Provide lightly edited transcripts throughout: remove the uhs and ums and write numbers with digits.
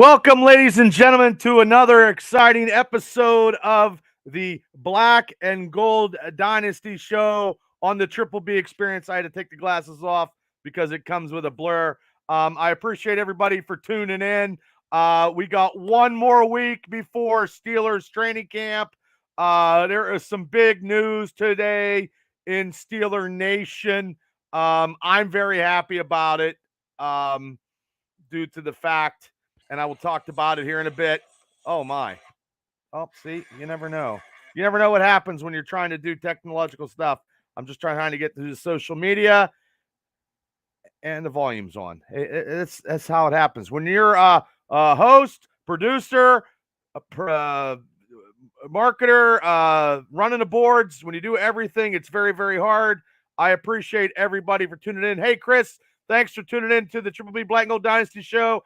Welcome, ladies and gentlemen, to another exciting episode of the Black and Gold Dynasty show on the Triple B Experience. I had to take the glasses off because it comes with a blur. I appreciate everybody for tuning in. We got one more week before Steelers training camp. There is some big news today in Steeler Nation. I'm very happy about it due to the fact, and I will talk about it here in a bit. Oh, my. Oh, see, you never know. You never know what happens when you're trying to do technological stuff. I'm just trying to get to the social media, and the volume's on. That's how it happens. When you're a host, producer, marketer, running the boards, when you do everything, it's very, very hard. I appreciate everybody for tuning in. Hey, Chris, thanks for tuning in to the Triple B Black and Gold Dynasty show.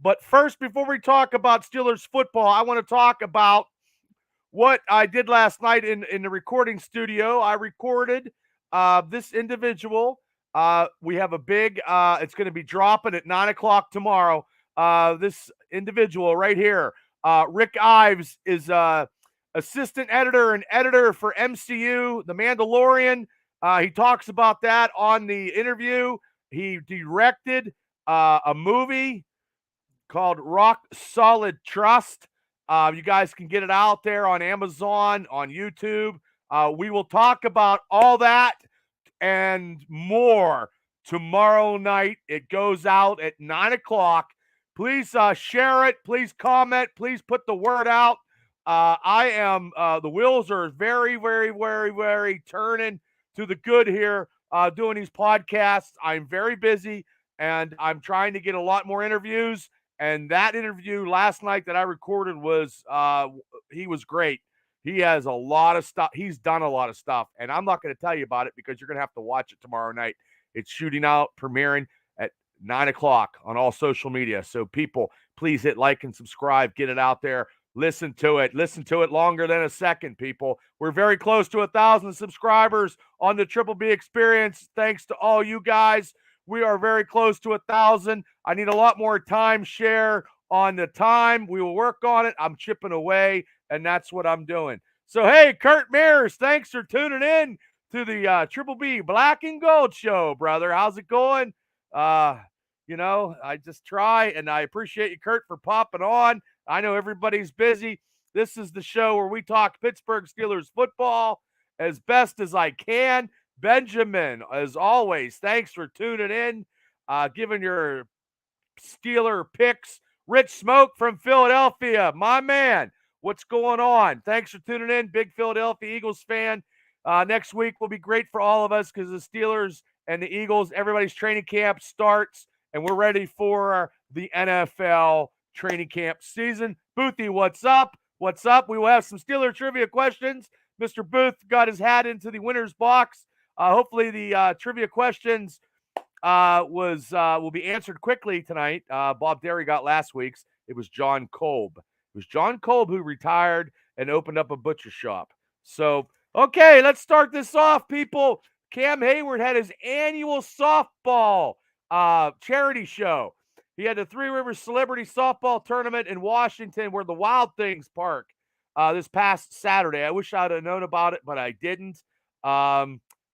But first, before we talk about Steelers football, I want to talk about what I did last night in the recording studio. I recorded this individual. We have a big, it's going to be dropping at 9 o'clock tomorrow. This individual right here, Rick Ives, is assistant editor and editor for MCU, The Mandalorian. He talks about that on the interview. He directed a movie called Rock Solid Trust. You guys can get it out there on Amazon, on YouTube. We will talk about all that and more tomorrow night. It goes out at 9 o'clock. Please share it. Please comment. Please put the word out. The wheels are very, very, very, very turning to the good here doing these podcasts. I'm very busy, and I'm trying to get a lot more interviews. And that interview last night that I recorded was, he was great. He has a lot of stuff. He's done a lot of stuff. And I'm not going to tell you about it because you're going to have to watch it tomorrow night. It's shooting out, premiering at 9 o'clock on all social media. So people, please hit like and subscribe. Get it out there. Listen to it. Listen to it longer than a second, people. We're very close to 1,000 subscribers on the Triple B Experience. Thanks to all you guys. We are very close to 1,000. I need a lot more time share on the time. We will work on it. I'm chipping away, and that's what I'm doing. So, hey, Kurt Mears, thanks for tuning in to the Triple B Black and Gold show, brother. How's it going? I just try, and I appreciate you, Kurt, for popping on. I know everybody's busy. This is the show where we talk Pittsburgh Steelers football as best as I can. Benjamin, as always, thanks for tuning in, giving your Steeler picks. Rich Smoke from Philadelphia, my man, what's going on? Thanks for tuning in, big Philadelphia Eagles fan. Next week will be great for all of us because the Steelers and the Eagles, everybody's training camp starts, and we're ready for the NFL training camp season. Boothie, what's up? What's up? We will have some Steeler trivia questions. Mr. Booth got his hat into the winner's box. Hopefully the trivia questions will be answered quickly tonight. Bob Derry got last week's. It was John Kolb. It was John Kolb who retired and opened up a butcher shop. So, okay, let's start this off, people. Cam Hayward had his annual softball charity show. He had the Three Rivers Celebrity Softball Tournament in Washington where the Wild Things Park this past Saturday. I wish I'd have known about it, but I didn't.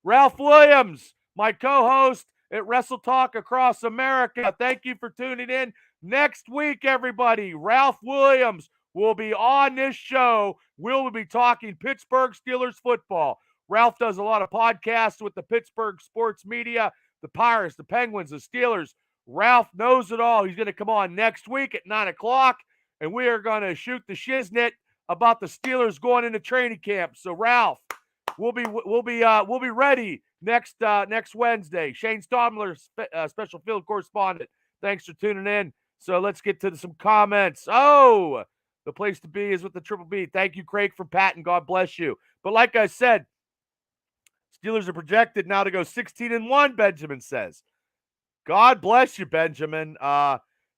Ralph Williams, my co-host at Wrestle Talk Across America. Thank you for tuning in. Next week, everybody, Ralph Williams will be on this show. We'll be talking Pittsburgh Steelers football. Ralph does a lot of podcasts with the Pittsburgh sports media, the Pirates, the Penguins, the Steelers. Ralph knows it all. He's going to come on next week at 9 o'clock, and we are going to shoot the shiznit about the Steelers going into training camp. So, Ralph, we'll be ready next Wednesday. Shane Stodler, special field correspondent. Thanks for tuning in. So let's get to some comments. Oh, the place to be is with the Triple B. Thank you, Craig, for Patton. God bless you. But like I said, Steelers are projected now to go 16-1. Benjamin says, "God bless you, Benjamin."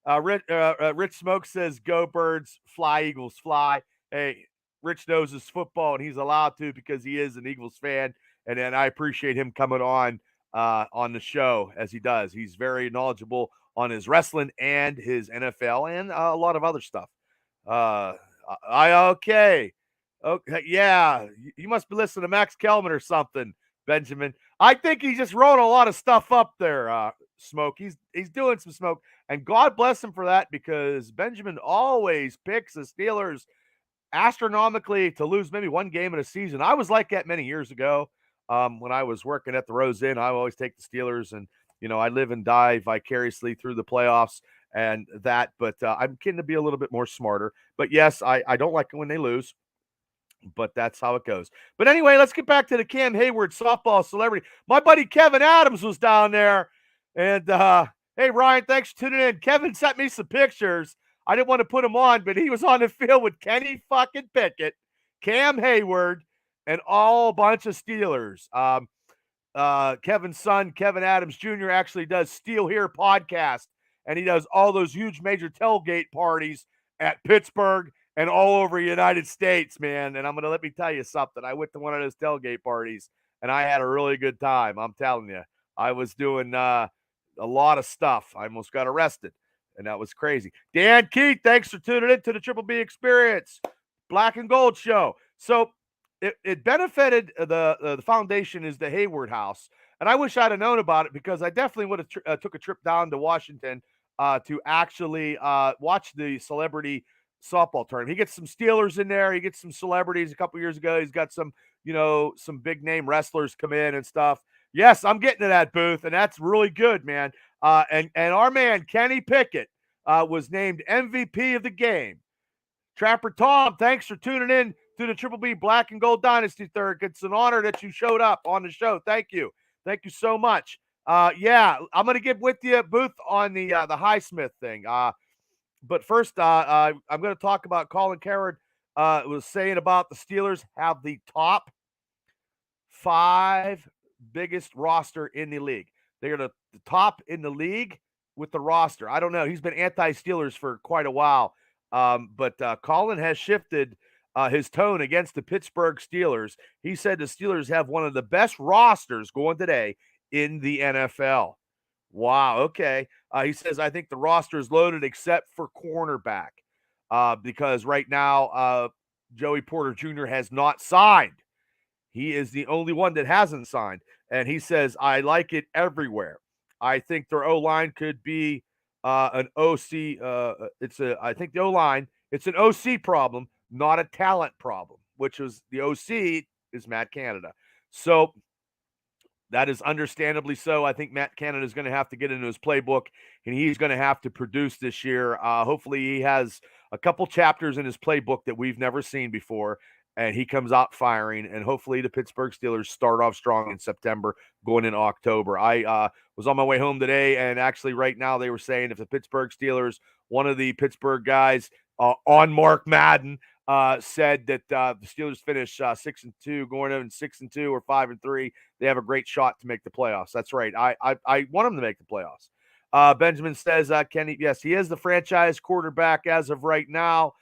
Rich Smoke says, "Go Birds, fly Eagles, fly." Hey, Rich knows his football, and he's allowed to because he is an Eagles fan. And I appreciate him coming on the show as he does. He's very knowledgeable on his wrestling and his NFL and a lot of other stuff. Okay. Okay, yeah, you must be listening to Max Kelman or something, Benjamin. I think he's just rolling a lot of stuff up there, Smoke. He's doing some smoke, and God bless him for that because Benjamin always picks the Steelers astronomically to lose maybe one game in a season. I was like that many years ago when I was working at the Rose Inn. I always take the Steelers, and I live and die vicariously through the playoffs and that. But I'm kidding to be a little bit more smarter. But yes, I don't like it when they lose. But that's how it goes. But anyway, let's get back to the Cam Hayward softball celebrity. My buddy Kevin Adams was down there. And hey, Ryan, thanks for tuning in. Kevin sent me some pictures. I didn't want to put him on, but he was on the field with Kenny fucking Pickett, Cam Hayward, and all bunch of Steelers. Kevin's son, Kevin Adams Jr., actually does Steel Here podcast, and he does all those huge major tailgate parties at Pittsburgh and all over the United States, man. And let me tell you something. I went to one of those tailgate parties, and I had a really good time. I'm telling you. I was doing a lot of stuff. I almost got arrested, and that was crazy. Dan Keith, thanks for tuning in to the Triple B Experience Black and Gold Show. So it benefited the foundation is the Hayward House, and I wish I'd have known about it because I definitely would have took a trip down to Washington to actually watch the celebrity softball tournament. He gets some Steelers in there. He gets some celebrities. A couple years ago, he's got some some big name wrestlers come in and stuff. Yes, I'm getting to that booth, and that's really good, man. And our man Kenny Pickett was named MVP of the game. Trapper Tom, thanks for tuning in to the Triple B Black and Gold Dynasty Third. It's an honor that you showed up on the show. Thank you. Thank you so much. Yeah, I'm going to get with you, Booth, on the Highsmith thing. But first, I'm going to talk about Colin Cowherd was saying about the Steelers have the top 5 biggest roster in the league. They're the top in the league with the roster. I don't know. He's been anti-Steelers for quite a while. But Colin has shifted his tone against the Pittsburgh Steelers. He said the Steelers have one of the best rosters going today in the NFL. Wow. Okay. He says, I think the roster is loaded except for cornerback because right now Joey Porter Jr. has not signed. He is the only one that hasn't signed. And he says, I like it everywhere. I think their O-line could be an OC. I think the O-line, it's an OC problem, not a talent problem, which is the OC is Matt Canada. So that is understandably so. I think Matt Canada is going to have to get into his playbook, and he's going to have to produce this year. Hopefully he has a couple chapters in his playbook that we've never seen before, and he comes out firing, and hopefully the Pittsburgh Steelers start off strong in September, going into October. I was on my way home today, and actually right now they were saying if the Pittsburgh Steelers, one of the Pittsburgh guys on Mark Madden, said that the Steelers finish 6-2, going in 6-2 or 5-3. They have a great shot to make the playoffs. That's right. I want them to make the playoffs. Benjamin says, Kenny, yes, he is the franchise quarterback as of right now.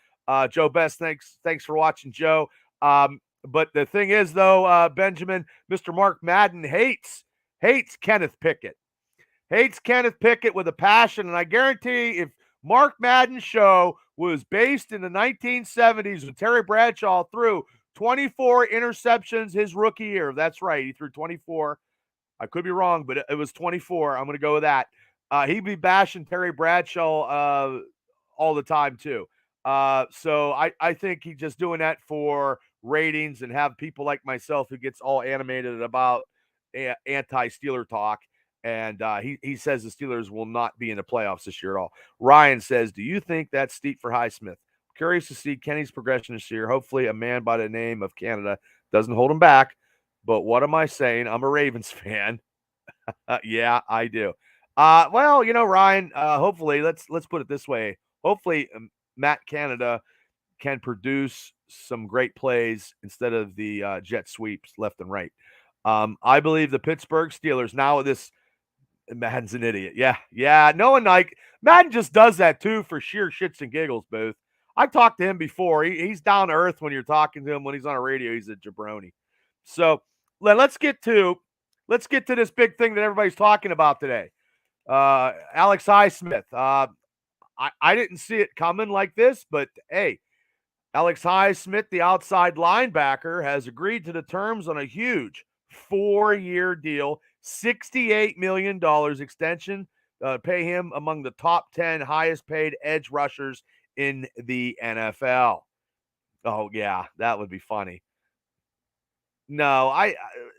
Joe Best, thanks for watching, Joe. But the thing is, though, Benjamin, Mr. Mark Madden hates Kenneth Pickett. Hates Kenneth Pickett with a passion, and I guarantee if Mark Madden's show was based in the 1970s when Terry Bradshaw threw 24 interceptions his rookie year. That's right. He threw 24. I could be wrong, but it was 24. I'm going to go with that. He'd be bashing Terry Bradshaw all the time, too. So I think he's just doing that for ratings and have people like myself who gets all animated about anti-Steeler talk. And he says the Steelers will not be in the playoffs this year at all. Ryan says, do you think that's steep for Highsmith? Curious to see Kenny's progression this year. Hopefully a man by the name of Canada doesn't hold him back. But what am I saying? I'm a Ravens fan. Yeah, I do. Well, Ryan, hopefully, let's put it this way. Hopefully Matt Canada can produce some great plays instead of the jet sweeps left and right. I believe the Pittsburgh Steelers, now this – Madden's an idiot. Yeah. No one Madden just does that too for sheer shits and giggles, Booth. I talked to him before. He's down to earth when you're talking to him. When he's on a radio, he's a jabroni. So let's get to this big thing that everybody's talking about today. Alex Highsmith. I didn't see it coming like this, but hey, Alex Highsmith, the outside linebacker, has agreed to the terms on a huge 4-year deal, $68 million extension, pay him among the top 10 highest paid edge rushers in the NFL. Oh, yeah, that would be funny. No,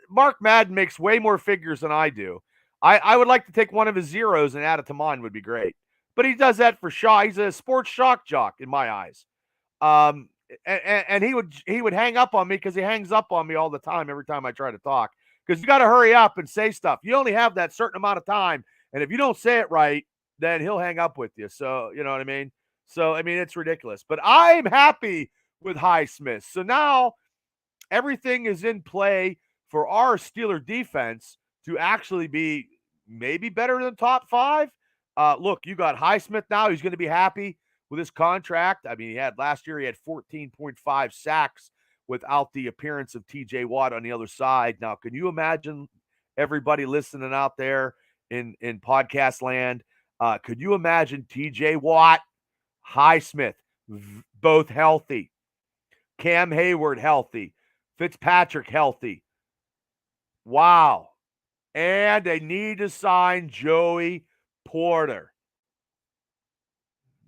Mark Madden makes way more figures than I do. I would like to take one of his zeros and add it to mine would be great. But he does that for shock. He's a sports shock jock in my eyes. Um, and he would hang up on me because he hangs up on me all the time every time I try to talk. Because you got to hurry up and say stuff. You only have that certain amount of time, and if you don't say it right, then he'll hang up with you. So you know what I mean. So I mean it's ridiculous. But I'm happy with Highsmith. So now everything is in play for our Steeler defense to actually be maybe better than top 5. Look, you got Highsmith now. He's going to be happy with his contract. I mean, last year he had 14.5 sacks without the appearance of TJ Watt on the other side. Now, can you imagine everybody listening out there in podcast land? Could you imagine TJ Watt, Highsmith, both healthy, Cam Hayward healthy, Fitzpatrick healthy? Wow. And they need to sign Joey Porter.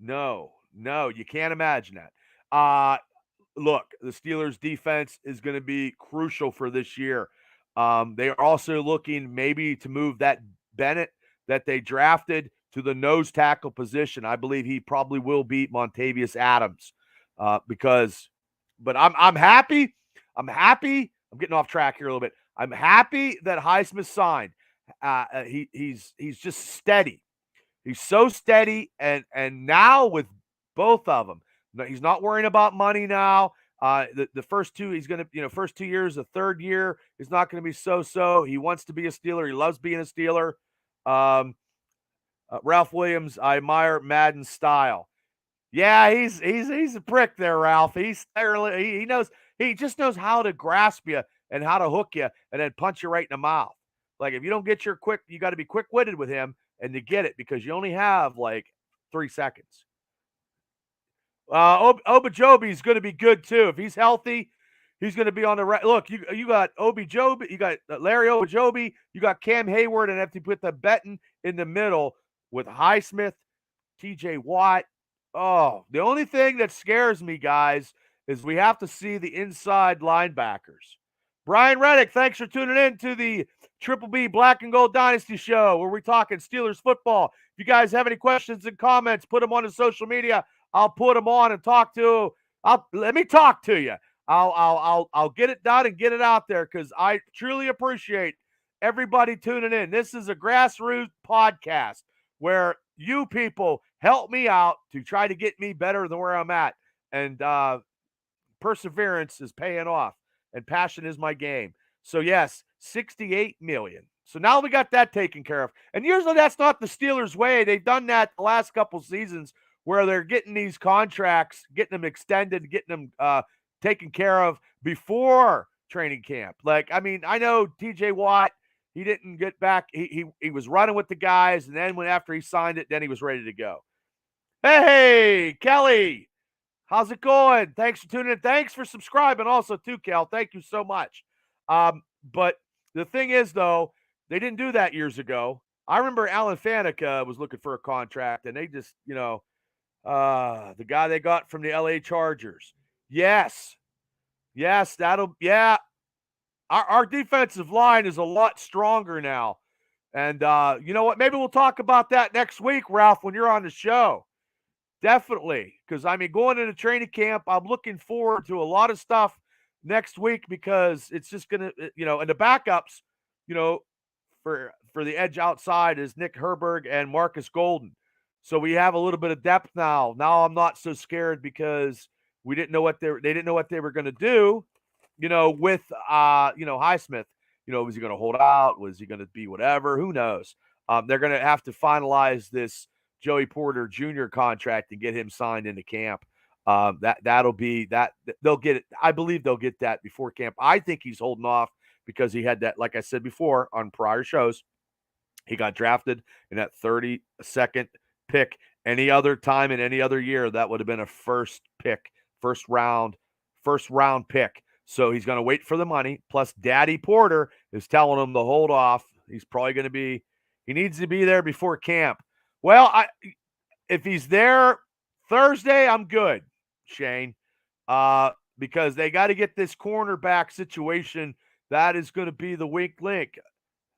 No, you can't imagine that. Look, the Steelers defense is going to be crucial for this year. They are also looking maybe to move that Bennett that they drafted to the nose tackle position. I believe he probably will beat Montavious Adams but I'm happy. I'm getting off track here a little bit. I'm happy that Highsmith signed. He's just steady. He's so steady, and now with both of them, he's not worrying about money now. The first two, he's going to, first 2 years, the third year is not going to be so. He wants to be a Steeler. He loves being a Steeler. Ralph Williams, I admire Madden's style. Yeah, he's a prick there, Ralph. He knows, he just knows how to grasp you and how to hook you and then punch you right in the mouth. Like if you don't get you got to be quick-witted with him and to get it because you only have like 3 seconds. Obajobi's going to be good too. If he's healthy, he's going to be on the right. Look, you got Obajobi, you got Larry Obajobi, you got Cam Hayward, and have to put the Benton in the middle with Highsmith, TJ Watt. Oh, the only thing that scares me, guys, is we have to see the inside linebackers. Brian Reddick, thanks for tuning in to the Triple B Black and Gold Dynasty Show, where we're talking Steelers football. If you guys have any questions and comments, put them on the social media. I'll put them on and let me talk to you. I'll get it done and get it out there because I truly appreciate everybody tuning in. This is a grassroots podcast where you people help me out to try to get me better than where I'm at. And perseverance is paying off, and passion is my game. So, yes, $68 million. So now we got that taken care of. And usually that's not the Steelers' way. They've done that the last couple seasons where they're getting these contracts, getting them extended, getting them taken care of before training camp. Like, I mean, I know TJ Watt, he didn't get back. He was running with the guys, and then after he signed it, then he was ready to go. Hey, Kelly, how's it going? Thanks for tuning in. Thanks for subscribing also too, Kel. Thank you so much. But the thing is, though, they didn't do that years ago. I remember Alan Faneca was looking for a contract, and they just, the guy they got from the LA Chargers. Yes, Our defensive line is a lot stronger now. And you know what? Maybe we'll talk about that next week, Ralph, when you're on the show. Definitely. Because, I mean, going into training camp, I'm looking forward to a lot of stuff next week because it's just going to, and the backups, for the edge outside is Nick Herberg and Marcus Golden. So we have a little bit of depth now. Now I'm not so scared because they didn't know what they were going to do, with Highsmith. Was he going to hold out? Was he going to be whatever? Who knows? They're going to have to finalize this Joey Porter Jr. contract and get him signed into camp. That'll be that they'll get it. I believe they'll get that before camp. I think he's holding off because he had that, like I said before on prior shows, He got drafted in that 32nd pick. Any other time in any other year, that would have been a first round pick. So he's going to wait for the money. Plus, Daddy Porter is telling him to hold off. He's probably going to be, he needs to be there before camp. Well, if he's there Thursday, I'm good, Shane, because they got to get this cornerback situation. That is going to be the weak link.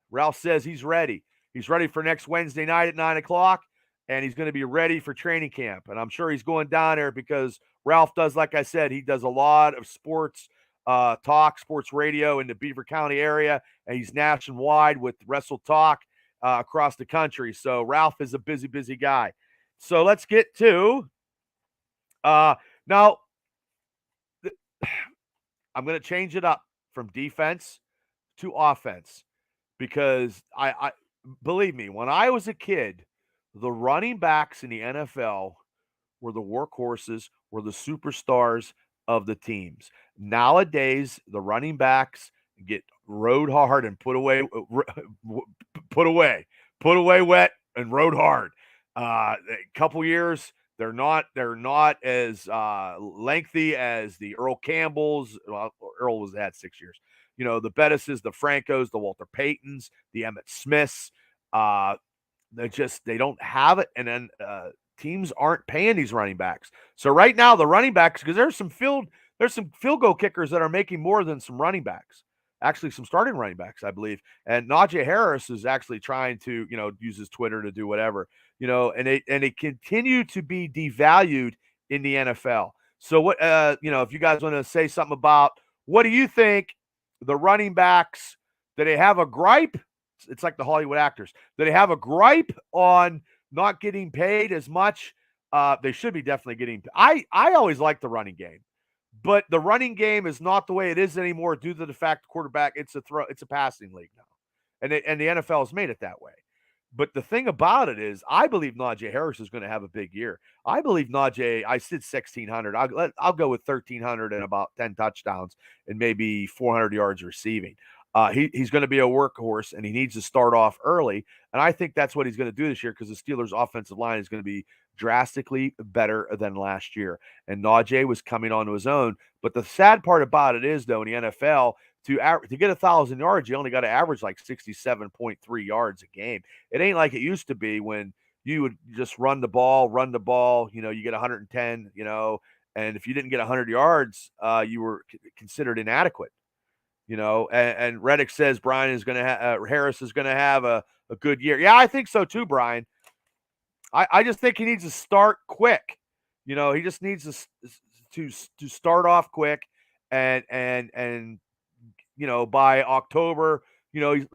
Ralph says he's ready. He's ready for next Wednesday night at 9 o'clock, and he's going to be ready for training camp. And I'm sure he's going down there because Ralph does, like I said, he does a lot of sports talk, sports radio in the Beaver County area, and he's nationwide with Wrestle Talk across the country. So Ralph is a busy, busy guy. So let's get to now. I'm going to change it up from defense to offense because I believe me, when I was a kid, the running backs in the NFL were the workhorses, were the superstars of the teams. Nowadays, the running backs get rode hard and put away wet and rode hard. A couple years, they're not as lengthy as the Earl Campbells. Well, Earl was had 6 years. You know, the Bettises, the Francos, the Walter Paytons, the Emmett Smiths. They don't have it, and then teams aren't paying these running backs. So right now, the running backs, because there's some field goal kickers that are making more than some running backs. Actually, some starting running backs, I believe. And Najee Harris is actually trying to, use his Twitter to do whatever, and they continue to be devalued in the NFL. So what, if you guys want to say something about what do you think the running backs, do they have a gripe? It's like the Hollywood actors. Do they have a gripe on not getting paid as much? They should be definitely getting. I always like the running game. But the running game is not the way it is anymore due to the fact quarterback, it's a passing league now. And the NFL has made it that way. But the thing about it is, I believe Najee Harris is going to have a big year. I believe Najee, I said 1,600. I'll go with 1,300 and about 10 touchdowns and maybe 400 yards receiving. He's going to be a workhorse, and he needs to start off early. And I think that's what he's going to do this year because the Steelers' offensive line is going to be drastically better than last year. And Najee was coming onto his own. But the sad part about it is, though, in the NFL, to get 1,000 yards, you only got to average like 67.3 yards a game. It ain't like it used to be when you would just run the ball, you get 110, and if you didn't get 100 yards, you were considered inadequate. And Reddick says Brian is going to Harris is going to have a good year. Yeah, I think so too, Brian. I just think he needs to start quick. He just needs to start off quick and by October, he's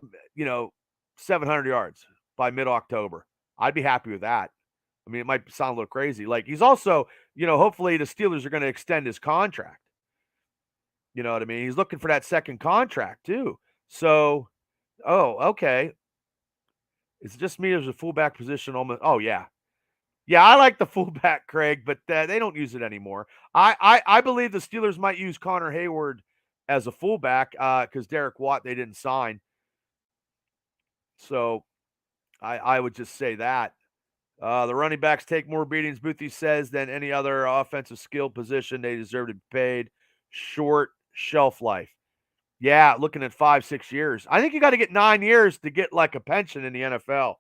700 yards by mid-October. I'd be happy with that. I mean, it might sound a little crazy. Like he's also, hopefully the Steelers are going to extend his contract. You know what I mean? He's looking for that second contract too. So, okay. It's just me as a fullback position almost. Oh yeah. Yeah, I like the fullback, Craig, but they don't use it anymore. I believe the Steelers might use Connor Hayward as a fullback because Derek Watt they didn't sign. So I would just say that. The running backs take more beatings, Boothie says, than any other offensive skill position. They deserve to be paid. Short shelf life. Yeah, looking at 5-6 years. I think you got to get 9 years to get like a pension in the NFL.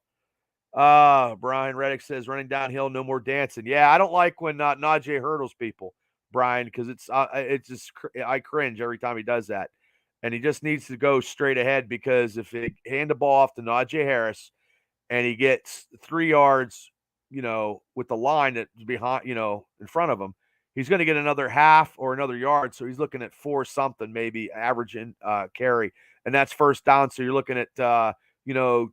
Brian Reddick says running downhill, no more dancing. Yeah, I don't like when Najee hurdles people, Brian, because it's just I cringe every time he does that, and he just needs to go straight ahead because if he hand the ball off to Najee Harris and he gets 3 yards, with the line that's behind, in front of him, he's going to get another half or another yard. So he's looking at 4 something, maybe averaging carry, and that's first down. So you're looking at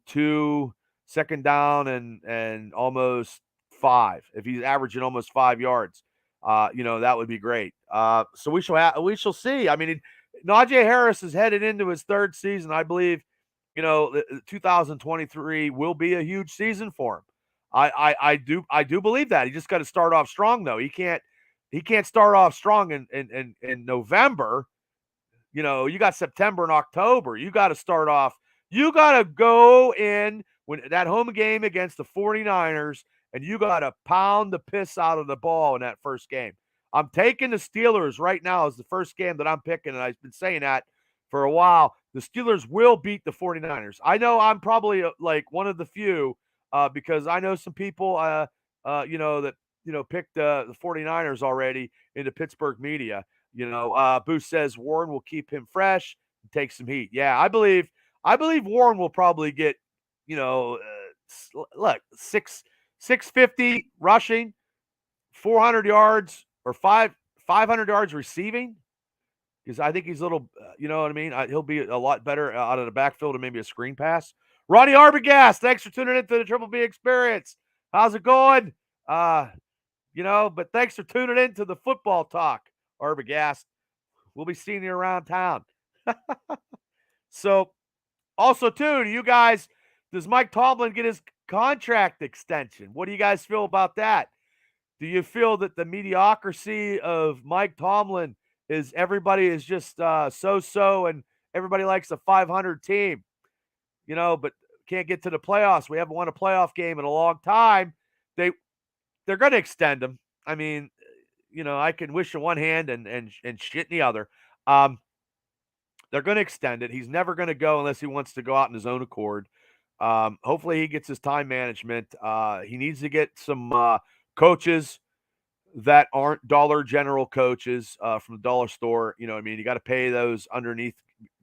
2 second down and almost 5. If he's averaging almost 5 yards, that would be great. So we shall see. I mean, Najee Harris is headed into his 3rd season. I believe, 2023 will be a huge season for him. I do believe that. He just got to start off strong though. He can't start off strong in November. You got September and October. You got to start off. You got to go in when that home game against the 49ers, and you got to pound the piss out of the ball in that first game. I'm taking the Steelers right now as the first game that I'm picking, and I've been saying that for a while. The Steelers will beat the 49ers. I know I'm probably like one of the few because I know some people, that picked the 49ers already in the Pittsburgh media. Booth says Warren will keep him fresh and take some heat. Yeah, I believe Warren will probably get, look, 650 rushing, 400 yards or 500 yards receiving. Because I think he's a little, you know what I mean? He'll be a lot better out of the backfield and maybe a screen pass. Ronnie Arbogast, thanks for tuning in to the Triple B Experience. How's it going? But thanks for tuning in to the football talk, Arbogast. We'll be seeing you around town. So, also, too, to you guys, does Mike Tomlin get his contract extension? What do you guys feel about that? Do you feel that the mediocrity of Mike Tomlin is everybody is just so-so and everybody likes a 500 team, but can't get to the playoffs? We haven't won a playoff game in a long time. They're going to extend him. I mean, I can wish in one hand and shit in the other. They're going to extend it. He's never going to go unless he wants to go out in his own accord. Hopefully he gets his time management. He needs to get some coaches that aren't Dollar General coaches from the dollar store. You know what I mean? You got to pay those underneath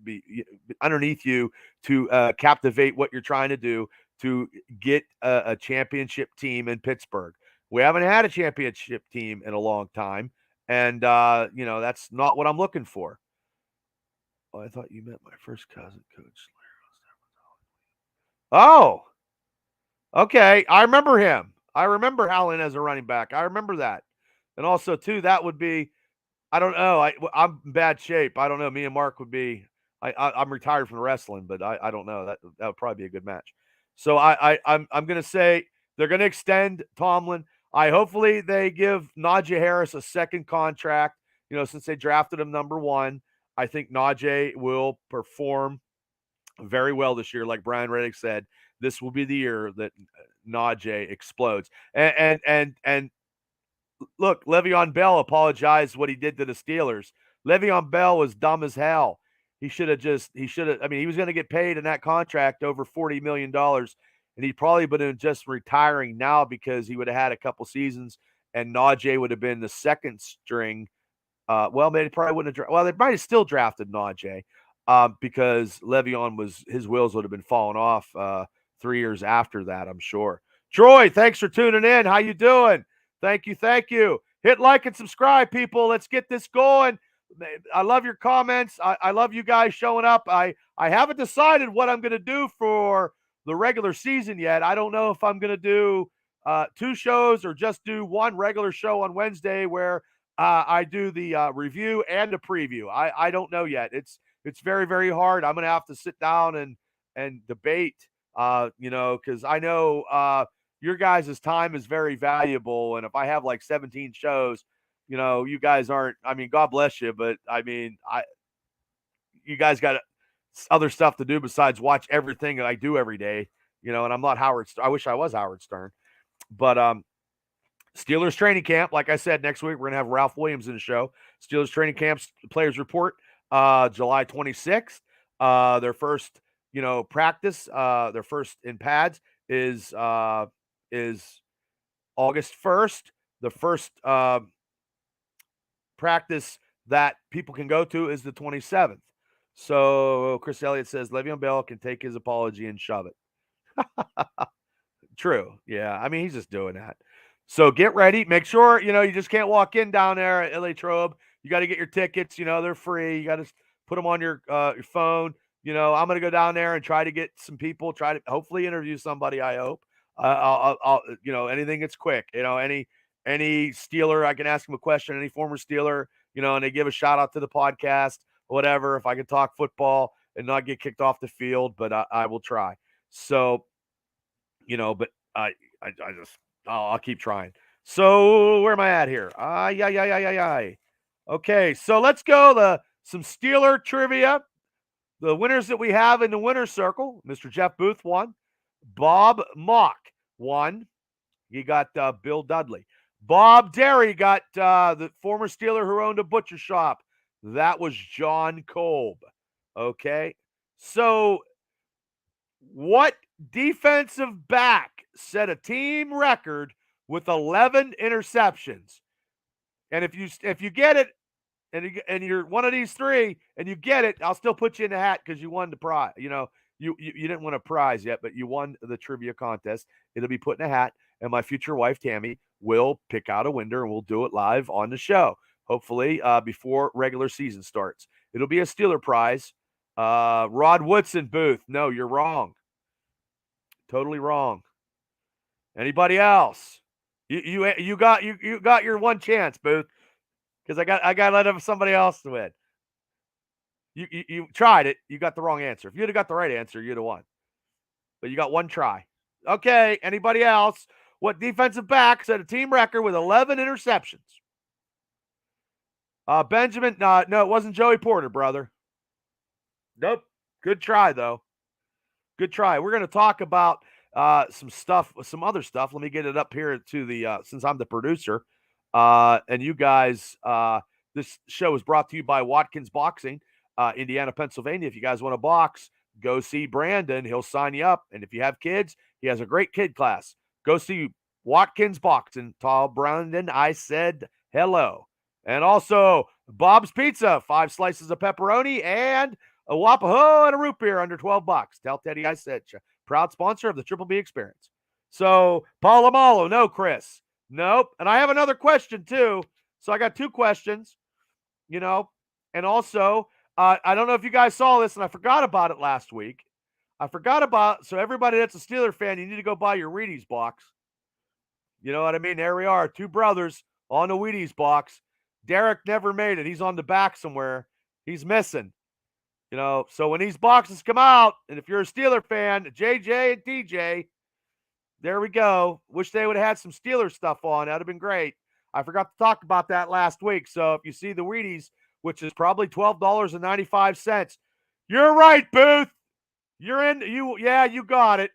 you to captivate what you're trying to do to get a championship team in Pittsburgh. We haven't had a championship team in a long time, and that's not what I'm looking for. Oh, I thought you meant my first cousin, Coach. Oh, okay. I remember him. I remember Howland as a running back. I remember that. And also, too, that would be, I don't know. I'm in bad shape. I don't know. Me and Mark would be, I'm retired from wrestling, but I don't know. That would probably be a good match. So I'm going to say they're going to extend Tomlin. Hopefully they give Najee Harris a second contract, since they drafted him number 1. I think Najee will perform very well this year. Like Brian Reddick said, this will be the year that Najee explodes. And look, Le'Veon Bell apologized what he did to the Steelers. Le'Veon Bell was dumb as hell. He should have, he was going to get paid in that contract over $40 million. And he'd probably been just retiring now because he would have had a couple seasons and Najee would have been the second string. They probably wouldn't have. They might have still drafted Najee because Le'Veon his wheels would have been falling off 3 years after that, I'm sure. Troy, thanks for tuning in. How you doing? Thank you. Hit like and subscribe, people. Let's get this going. I love your comments. I love you guys showing up. I haven't decided what I'm going to do for the regular season yet. I don't know if I'm going to do 2 shows or just do one regular show on Wednesday where I do the review and a preview. I don't know yet. It's very, very hard. I'm going to have to sit down and debate, because I know your guys' time is very valuable. And if I have like 17 shows, you guys aren't, God bless you, but you guys got other stuff to do besides watch everything that I do every day, and I'm not Howard. I wish I was Howard Stern, but Steelers training camp. Like I said, next week, we're going to have Ralph Williams in the show. Steelers training camps players report, July 26th. Their first, practice, their first in pads is August 1st. The first practice that people can go to is the 27th. So Chris Elliott says Le'Veon Bell can take his apology and shove it. True. Yeah. He's just doing that. So get ready. Make sure, you just can't walk in down there at LA Trobe. You got to get your tickets. They're free. You got to put them on your phone. I'm going to go down there and try to get some people, try to hopefully interview somebody. I hope I'll anything that's quick, any Steeler, I can ask them a question, any former Steeler, and they give a shout out to the podcast, whatever, if I can talk football and not get kicked off the field, but I will try. So, but I'll keep trying. So where am I at here? Okay, so let's go some Steeler trivia. The winners that we have in the winner's circle, Mr. Jeff Booth won. Bob Mock won. You got Bill Dudley. Bob Derry got the former Steeler who owned a butcher shop. That was John Kolb. Okay. So, what defensive back set a team record with 11 interceptions? And if you get it, and you're one of these three, and you get it, I'll still put you in the hat because you won the prize. You didn't win a prize yet, but you won the trivia contest. It'll be put in a hat, and my future wife Tammy will pick out a winner, and we'll do it live on the show. Hopefully, before regular season starts. It'll be a Steeler prize. Rod Woodson booth. No, you're wrong. Totally wrong. Anybody else? You got your one chance, Booth, because I got to let somebody else win. You tried it. You got the wrong answer. If you'd have got the right answer, you'd have won. But you got one try. Okay. Anybody else? What defensive back set a team record with 11 interceptions? Benjamin. No, it wasn't Joey Porter, brother. Nope. Good try though. Good try. We're going to talk about some other stuff. Let me get it up here to the since I'm the producer, and you guys. This show is brought to you by Watkins Boxing, Indiana, Pennsylvania. If you guys want to box, go see Brandon. He'll sign you up. And if you have kids, he has a great kid class. Go see Watkins Boxing. Tall Brandon, I said hello. And also Bob's Pizza, 5 slices of pepperoni and a Wapaho and a root beer under $12. Tell Teddy I said you. Proud sponsor of the Triple B Experience. So, Palomalo, no, Chris. Nope. And I have another question, too. So, I got 2 questions, And also, I don't know if you guys saw this, and I forgot about it last week. So everybody that's a Steeler fan, you need to go buy your Wheaties box. You know what I mean? There we are. 2 brothers on the Wheaties box. Derek never made it. He's on the back somewhere. He's missing. So when these boxes come out, and if you're a Steeler fan, JJ and TJ, there we go. Wish they would have had some Steeler stuff on. That would have been great. I forgot to talk about that last week. So if you see the Wheaties, which is probably $12.95, you're right, Booth. You're in. You got it.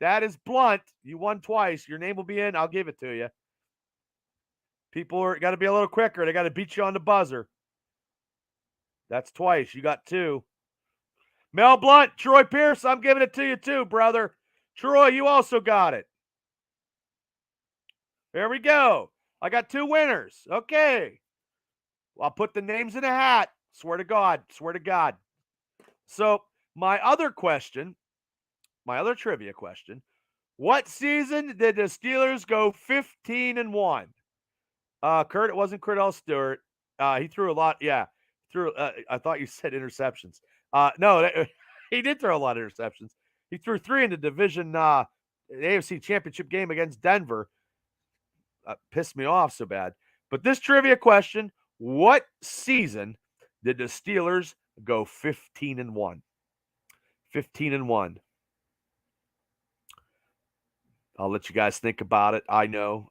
That is blunt. You won twice. Your name will be in. I'll give it to you. People are got to be a little quicker. They got to beat you on the buzzer. That's twice. You got 2. Mel Blunt, Troy Pierce, I'm giving it to you too, brother. Troy, you also got it. There we go. I got 2 winners. Okay. I'll put the names in a hat. Swear to God. So, my other trivia question, what season did the Steelers go 15-1? Kurt, it wasn't Cordell Stewart. He threw a lot. Yeah. I thought you said interceptions. No, he did throw a lot of interceptions. He threw 3 in the division, the AFC Championship game against Denver. Pissed me off so bad. But this trivia question, what season did the Steelers go 15-1? 15-1. I'll let you guys think about it. I know.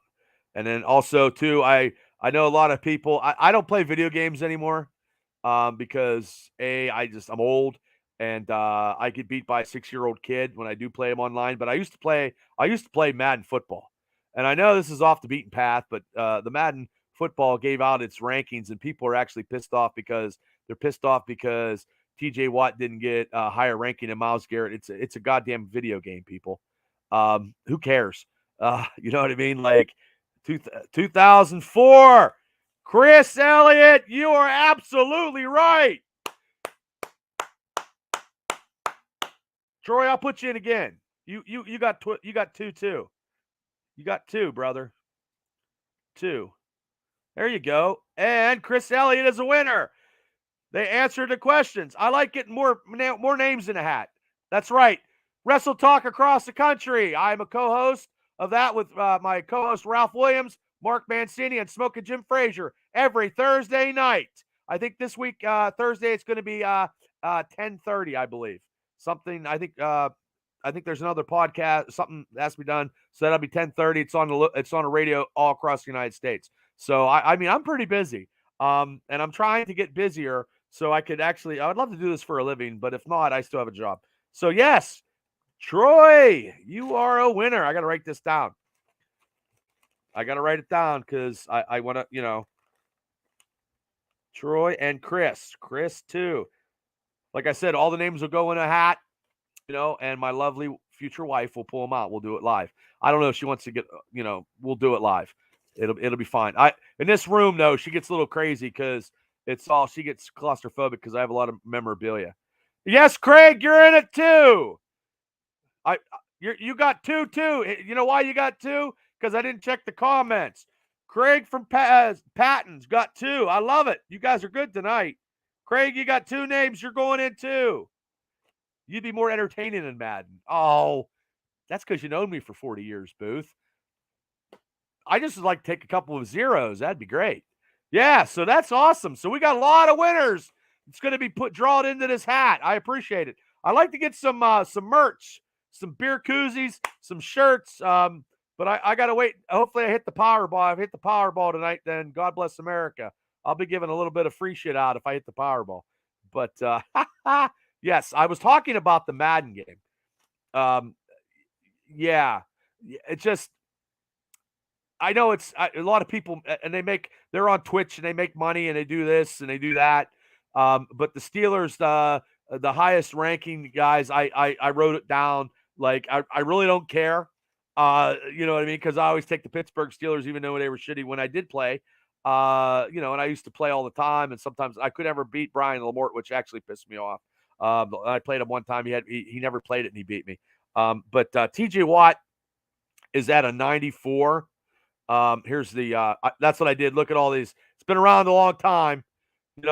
And then also, too, I know a lot of people. I don't play video games anymore. Because I'm old and I get beat by a 6-year-old kid when I do play them online. But I used to play Madden football, and I know this is off the beaten path, but the Madden football gave out its rankings, and people are actually pissed off because TJ Watt didn't get a higher ranking than Myles Garrett. It's a goddamn video game, people. Who cares? You know what I mean? Like 2004. Chris Elliott, you are absolutely right. Troy, I'll put you in again. You got 2 too. You got 2, brother. 2. There you go. And Chris Elliott is a winner. They answered the questions. I like getting more names in a hat. That's right. Wrestle Talk across the country. I'm a co-host of that with my co-host Ralph Williams, Mark Mancini, and Smoking Jim Frazier every Thursday night. I think this week, Thursday, it's going to be 10:30, I believe. Something, I think there's another podcast, something that has to be done. So that'll be 10:30. It's on a radio all across the United States. So, I mean, I'm pretty busy. And I'm trying to get busier so I would love to do this for a living, but if not, I still have a job. So, yes, Troy, you are a winner. I got to write this down. I got to write it down because I want to, Troy and Chris. Chris, too. Like I said, all the names will go in a hat, and my lovely future wife will pull them out. We'll do it live. I don't know if she wants to get, we'll do it live. It'll be fine. In this room, though, she gets a little crazy because she gets claustrophobic because I have a lot of memorabilia. Yes, Craig, you're in it, too. You got two, too. You know why you got two? Because I didn't check the comments. Craig from Patton's got two. I love it. You guys are good tonight. Craig, you got two names. You're going in, too. You'd be more entertaining than Madden. Oh, that's because you known me for 40 years, Booth. I just would like to take a couple of zeros. That'd be great. Yeah, so that's awesome. So we got a lot of winners. It's going to be drawn into this hat. I appreciate it. I'd like to get some merch, some beer koozies, some shirts. But I got to wait. Hopefully I hit the Powerball. If I hit the Powerball tonight, then God bless America. I'll be giving a little bit of free shit out if I hit the Powerball. But yes, I was talking about the Madden game. Yeah, it's just, I know it's a lot of people, and they're on Twitch and they make money and they do this and they do that. But the Steelers, the highest ranking guys, I wrote it down. Like, I really don't care. You know what I mean? Because I always take the Pittsburgh Steelers, even though they were shitty when I did play. And I used to play all the time, and sometimes I could never beat Brian Lamort, which actually pissed me off. I played him one time. He never played it, and he beat me. But TJ Watt is at a 94. Here's that's what I did. Look at all these. It's been around a long time. Been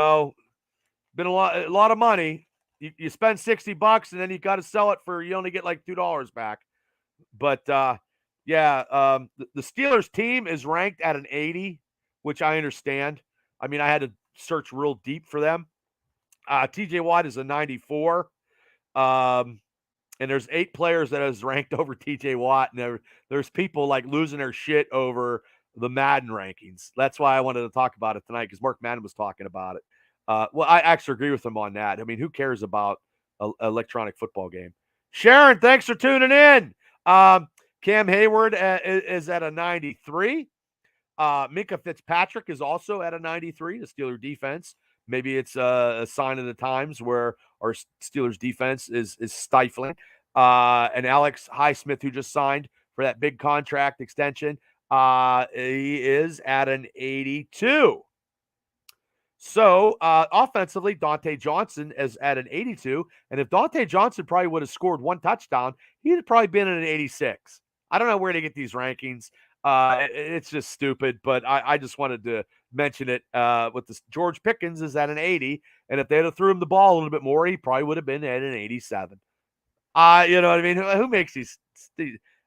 a lot of money. You spend $60 and then you got to sell it for, you only get like $2 back. But the Steelers team is ranked at an 80, which I understand. I mean, I had to search real deep for them. TJ Watt is a 94. And there's 8 players that is ranked over TJ Watt. And there's people like losing their shit over the Madden rankings. That's why I wanted to talk about it tonight, because Mark Madden was talking about it. Well, I actually agree with him on that. I mean, who cares about an electronic football game? Sharon, thanks for tuning in. Cam Hayward is at a 93. Minka Fitzpatrick is also at a 93, the Steeler defense. Maybe it's a sign of the times where our Steelers defense is stifling. And Alex Highsmith, who just signed for that big contract extension, he is at an 82. So offensively, Dante Johnson is at an 82. And if Dante Johnson probably would have scored one touchdown, he'd have probably been at an 86. I don't know where to get these rankings. It's just stupid, but I just wanted to mention it. With this, George Pickens is at an 80, and if they'd have threw him the ball a little bit more, he probably would have been at an 87. You know what I mean? Who makes these?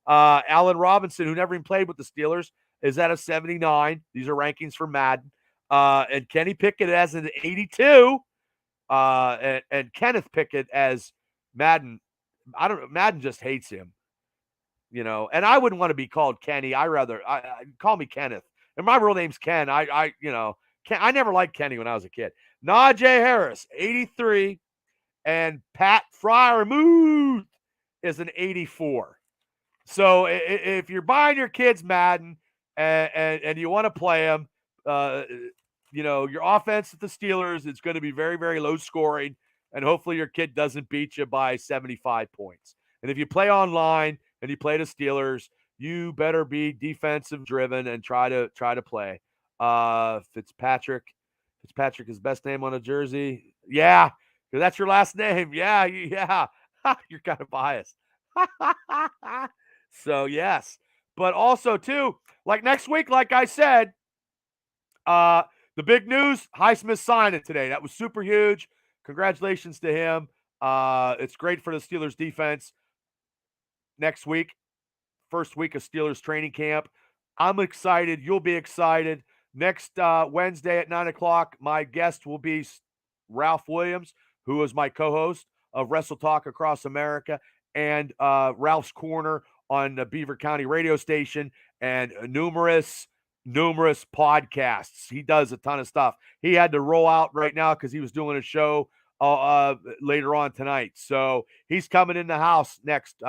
Allen Robinson, who never even played with the Steelers, is at a 79. These are rankings for Madden. And Kenny Pickett as an 82. And Kenneth Pickett as Madden. I don't know. Madden just hates him. And I wouldn't want to be called Kenny. I call me Kenneth. And my real name's Ken. I never liked Kenny when I was a kid. Najee Harris, 83. And Pat Freiermuth is an 84. So if you're buying your kids Madden and you want to play them, your offense at the Steelers is going to be very, very low scoring. And hopefully your kid doesn't beat you by 75 points. And if you play online and you play the Steelers, you better be defensive driven and try to play. Fitzpatrick is best name on a jersey. Yeah, because that's your last name. Yeah. You're kind of biased. So yes, but also too, like next week, like I said, the big news: Highsmith signed it today. That was super huge. Congratulations to him. It's great for the Steelers defense. Next week, first week of Steelers training camp. I'm excited. You'll be excited. Next Wednesday at 9:00, my guest will be Ralph Williams, who is my co-host of Wrestle Talk Across America, and Ralph's Corner on the Beaver County radio station, and numerous podcasts. He does a ton of stuff. He had to roll out right now because he was doing a show later on tonight. So he's coming in the house next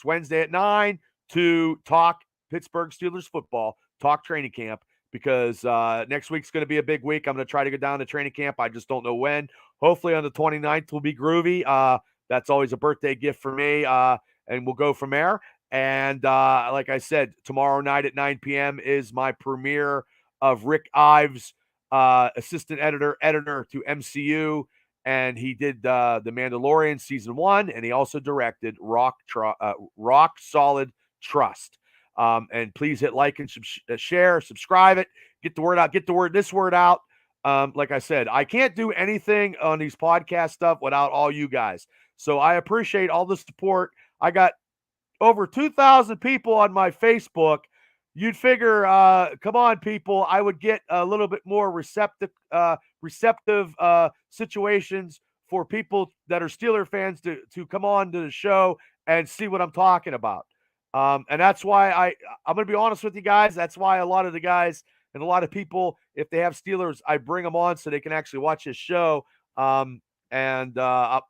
Wednesday at 9 to talk Pittsburgh Steelers football, talk training camp, because next week's going to be a big week. I'm going to try to go down to training camp. I just don't know when. Hopefully on the 29th will be groovy. That's always a birthday gift for me, and we'll go from there. And like I said, tomorrow night at 9 p.m. is my premiere of Rick Ives, assistant editor to MCU, and he did The Mandalorian season 1, and he also directed Rock Solid Trust. And please hit like and share, subscribe it, get the word out, get this word out. Like I said, I can't do anything on these podcast stuff without all you guys. So I appreciate all the support. I got over 2,000 people on my Facebook. You'd figure, come on, people, I would get a little bit more receptive situations for people that are Steeler fans to come on to the show and see what I'm talking about. And that's why I'm going to be honest with you guys. That's why a lot of the guys and a lot of people, if they have Steelers, I bring them on so they can actually watch this show. Maybe I'll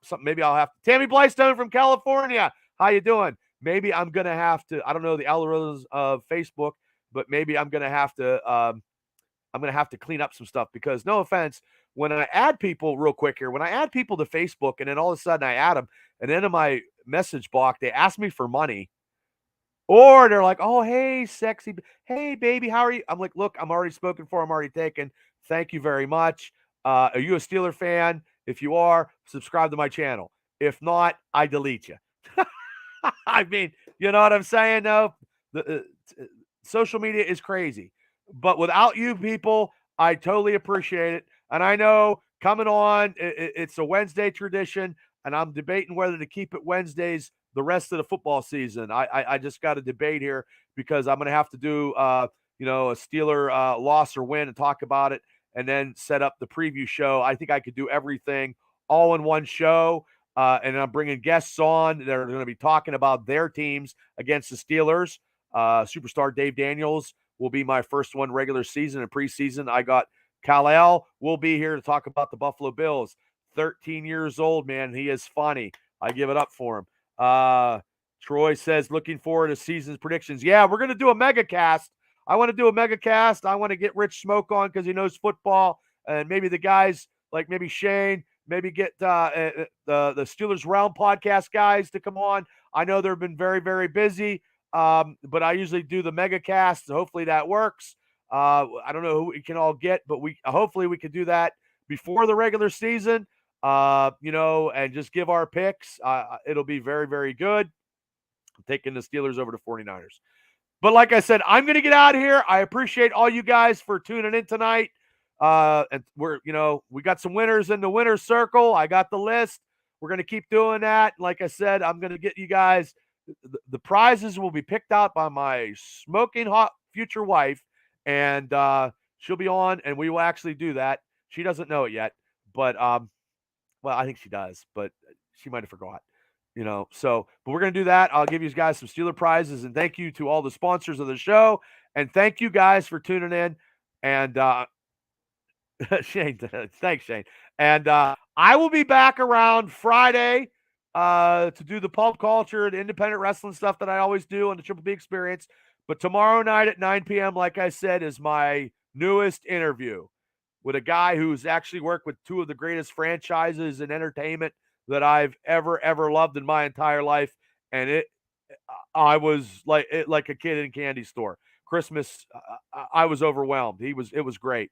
have Tammy Blystone from California. How you doing? Maybe I'm going to have to, I don't know the algorithms of Facebook, but maybe I'm going to have to clean up some stuff, because no offense, when I add people real quick here, when I add people to Facebook and then all of a sudden I add them, and then in my message box, they ask me for money, or they're like, oh, hey, sexy, hey, baby, how are you? I'm like, look, I'm already spoken for. I'm already taken. Thank you very much. Are you a Steeler fan? If you are, subscribe to my channel. If not, I delete you. I mean, you know what I'm saying, though? Social media is crazy. But without you people, I totally appreciate it. And I know coming on, it's a Wednesday tradition, and I'm debating whether to keep it Wednesdays the rest of the football season. I just got a debate here, because I'm going to have to do, a Steeler loss or win and talk about it, and then set up the preview show. I think I could do everything all in one show. And I'm bringing guests on that are going to be talking about their teams against the Steelers. Superstar Dave Daniels will be my first one regular season and preseason. I got Kal-El will be here to talk about the Buffalo Bills. 13 years old, man. He is funny. I give it up for him. Troy says, looking forward to season's predictions. Yeah, we're going to do a mega cast. I want to do a mega cast. I want to get Rich Smoke on because he knows football, and maybe the guys like maybe Shane, maybe get the Steelers Realm podcast guys to come on. I know they've been very, very busy, but I usually do the mega cast, so hopefully that works. I don't know who we can all get, but hopefully we can do that before the regular season, and just give our picks. It'll be very, very good. I'm taking the Steelers over to 49ers. But like I said, I'm going to get out of here. I appreciate all you guys for tuning in tonight. And we got some winners in the winner's circle. I got the list. We're going to keep doing that. Like I said, I'm going to get you guys. The prizes will be picked out by my smoking hot future wife, and she'll be on, and we will actually do that. She doesn't know it yet, but I think she does, but she might have forgot. But we're going to do that. I'll give you guys some Steeler prizes, and thank you to all the sponsors of the show, and thank you guys for tuning in. And Shane, thanks, Shane. And I will be back around Friday to do the pulp culture and independent wrestling stuff that I always do on the Triple B Experience. But tomorrow night at 9 p.m., like I said, is my newest interview with a guy who's actually worked with two of the greatest franchises in entertainment that I've ever loved in my entire life. And I was like a kid in a candy store. Christmas, I was overwhelmed. It was great.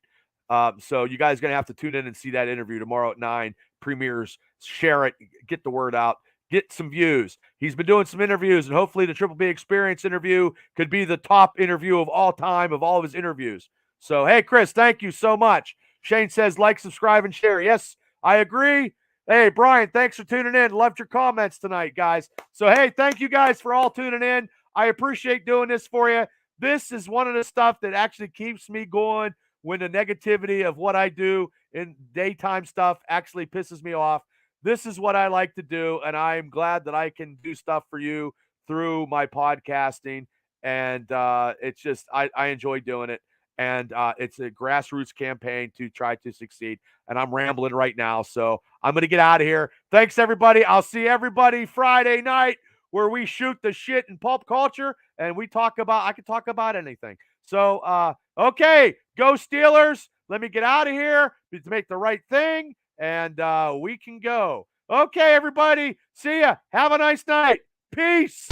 So you guys are going to have to tune in and see that interview tomorrow at 9. Premieres, share it, get the word out, get some views. He's been doing some interviews, and hopefully the Triple B Experience interview could be the top interview of all time of all of his interviews. So, hey, Chris, thank you so much. Shane says, like, subscribe, and share. Yes, I agree. Hey, Brian, thanks for tuning in. Loved your comments tonight, guys. So, hey, thank you guys for all tuning in. I appreciate doing this for you. This is one of the stuff that actually keeps me going when the negativity of what I do in daytime stuff actually pisses me off. This is what I like to do, and I'm glad that I can do stuff for you through my podcasting. And it's just, I enjoy doing it. and it's a grassroots campaign to try to succeed. And I'm rambling right now, so I'm going to get out of here. Thanks, everybody. I'll see everybody Friday night where we shoot the shit in pulp culture, and I can talk about anything. So, okay, go Steelers. Let me get out of here to make the right thing, and we can go. Okay, everybody. See ya. Have a nice night. Peace.